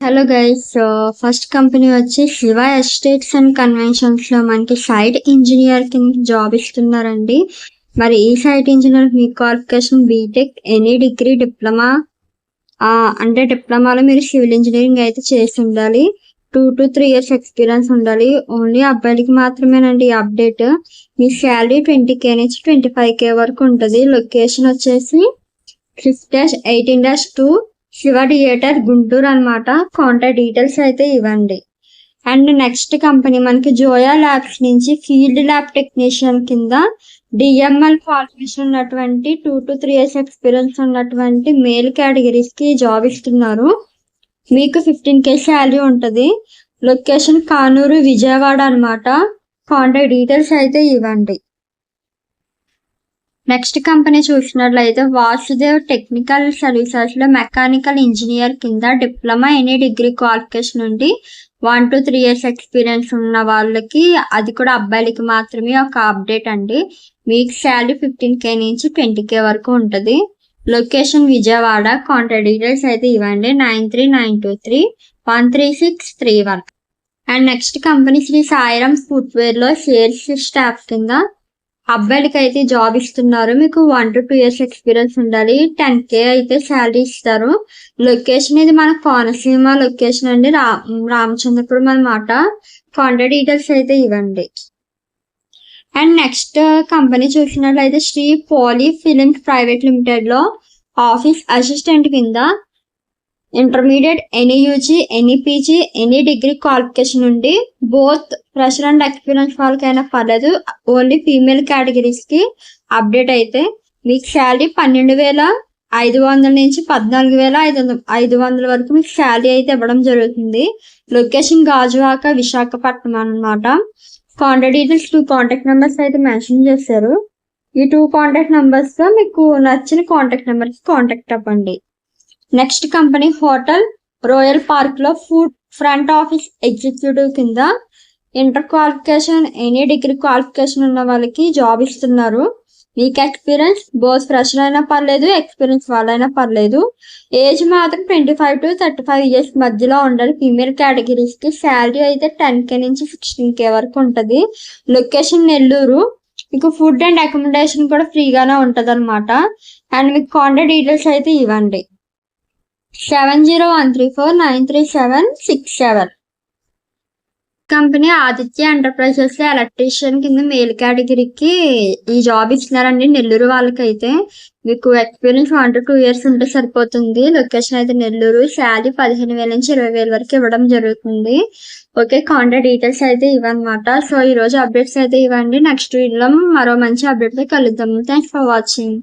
Hello guys. First company వచ్చి Shiva estates and conventions లో మనకి సైట్ ఇంజనీర్ కింద జాబ్ ఇస్తున్నారండి. మరి ఈ సైట్ ఇంజనీర్ మీ qualification B Tech, any degree, diploma, అంటే డిప్లొమాలో మీరు సివిల్ ఇంజనీరింగ్ అయితే చేసి ఉండాలి. 2 to 3 years ఎక్స్పీరియన్స్ ఉండాలి. ఓన్లీ అబ్బాయిలకి మాత్రమేనండి ఈ అప్డేట్. మీ శాలరీ 20K నుంచి 25K వరకు ఉంటుంది. లొకేషన్ వచ్చేసి 6-18-2 శివ థియేటర్ గుంటూరు అన్నమాట. కాంటాక్ట్ డీటెయిల్స్ అయితే ఇవ్వండి. అండ్ నెక్స్ట్ కంపెనీ మనకి జోయా ల్యాబ్స్ నుంచి ఫీల్డ్ ల్యాబ్ టెక్నీషియన్ కింద డిఎంఎల్ క్వాలిఫికేషన్ ఉన్నటువంటి 2 to 3 years ఎక్స్పీరియన్స్ ఉన్నటువంటి మేల్ కేటగిరీస్ కి జాబ్ ఇస్తున్నారు. మీకు 15K శాలరీ ఉంటుంది. లొకేషన్ కానూరు, విజయవాడ అన్నమాట. కాంటాక్ట్ డీటెయిల్స్ అయితే ఇవ్వండి. నెక్స్ట్ కంపెనీ చూసినట్లయితే వాసుదేవ్ టెక్నికల్ సర్వీసెస్ లో మెకానికల్ ఇంజనీర్ కింద డిప్లొమా, ఎనీ డిగ్రీ క్వాలిఫికేషన్ నుండి 1 to 3 years ఎక్స్పీరియన్స్ ఉన్న వాళ్ళకి, అది కూడా అబ్బాయిలకి మాత్రమే ఒక అప్డేట్ అండి. మీకు శాలరీ 15K నుంచి 20K వరకు ఉంటుంది. లొకేషన్ విజయవాడ. కాంటాక్ట్ డీటెయిల్స్ అయితే ఇవ్వండి. 9392313631. And next company Shri Sairam footwear లో సేల్స్ స్టాఫ్ కింద అబ్బాయిలకి అయితే జాబ్ ఇస్తున్నారు. మీకు 1 to 2 years ఎక్స్పీరియన్స్ ఉండాలి. 10K అయితే శాలరీ ఇస్తారు. లొకేషన్ ఇది మన కోనసీమ లొకేషన్ అండి, రామచంద్రపురం అన్నమాట. కాంటాక్ట్ డీటెయిల్స్ అయితే ఇవ్వండి. అండ్ నెక్స్ట్ కంపెనీ చూసినట్లయితే శ్రీ పోలీ ఫిలిమ్స్ ప్రైవేట్ లిమిటెడ్ లో ఆఫీస్ అసిస్టెంట్ కింద intermediate, any UG, any PG, any degree qualification నుండి బోత్ ఫ్రెషర్ అండ్ ఎక్స్పీరియన్స్ వాళ్ళకైనా పర్లేదు. ఓన్లీ ఫీమేల్ కేటగిరీస్ కి అప్డేట్ అయితే మీకు శాలరీ 12,500 నుంచి 14,500 వరకు మీకు శాలరీ అయితే ఇవ్వడం జరుగుతుంది. లొకేషన్ గాజువాక, విశాఖపట్నం అన్నమాట. కాంటాక్ట్ డీటెయిల్స్ 2 కాంటాక్ట్ నెంబర్స్ అయితే మెన్షన్ చేశారు. ఈ 2 కాంటాక్ట్ నెంబర్స్ తో మీకు నచ్చిన కాంటాక్ట్ నెంబర్ కి కాంటాక్ట్ అవ్వండి. Next company hotel royal park లో ఫుడ్ ఫ్రంట్ ఆఫీస్ ఎగ్జిక్యూటివ్ కింద inter qualification, any degree qualification ఉన్న వాళ్ళకి జాబ్ ఇస్తున్నారు. మీకు ఎక్స్పీరియన్స్ బోత్ ఫ్రెషర్ అయినా పర్లేదు, ఎక్స్పీరియన్స్ వాళ్ళైనా పర్లేదు. ఏజ్ మాత్రం 25 to 35 years మధ్యలో ఉండాలి. ఫీమేల్ కేటగిరీస్ కి శాలరీ అయితే 10K నుంచి 16K వరకు ఉంటుంది. లొకేషన్ నెల్లూరు. మీకు ఫుడ్ అండ్ అకామిడేషన్ కూడా ఫ్రీగానే ఉంటది అనమాట. అండ్ మీకు కాంటాక్ట్ డీటెయిల్స్ అయితే ఇవ్వండి. 7013493767. కంపెనీ ఆదిత్య ఎంటర్ప్రైజెస్ లో ఎలక్ట్రీషియన్ కింద మేల్ కేటగిరీకి ఈ జాబ్ ఇస్తున్నారండి. నెల్లూరు వాళ్ళకైతే మీకు ఎక్స్పీరియన్స్ 1 to 2 years ఉంటే సరిపోతుంది. లొకేషన్ అయితే నెల్లూరు. శాలరీ 15,000 నుంచి 20,000 వరకు ఇవ్వడం జరుగుతుంది. ఓకే, కాంటాక్ట్ డీటెయిల్స్ అయితే ఇవన్నమాట. సో ఈ రోజు అప్డేట్స్ అయితే ఇవ్వండి. నెక్స్ట్ వీడియోలో మరో మంచి అప్డేట్ తో కలుద్దాం. Thanks for watching.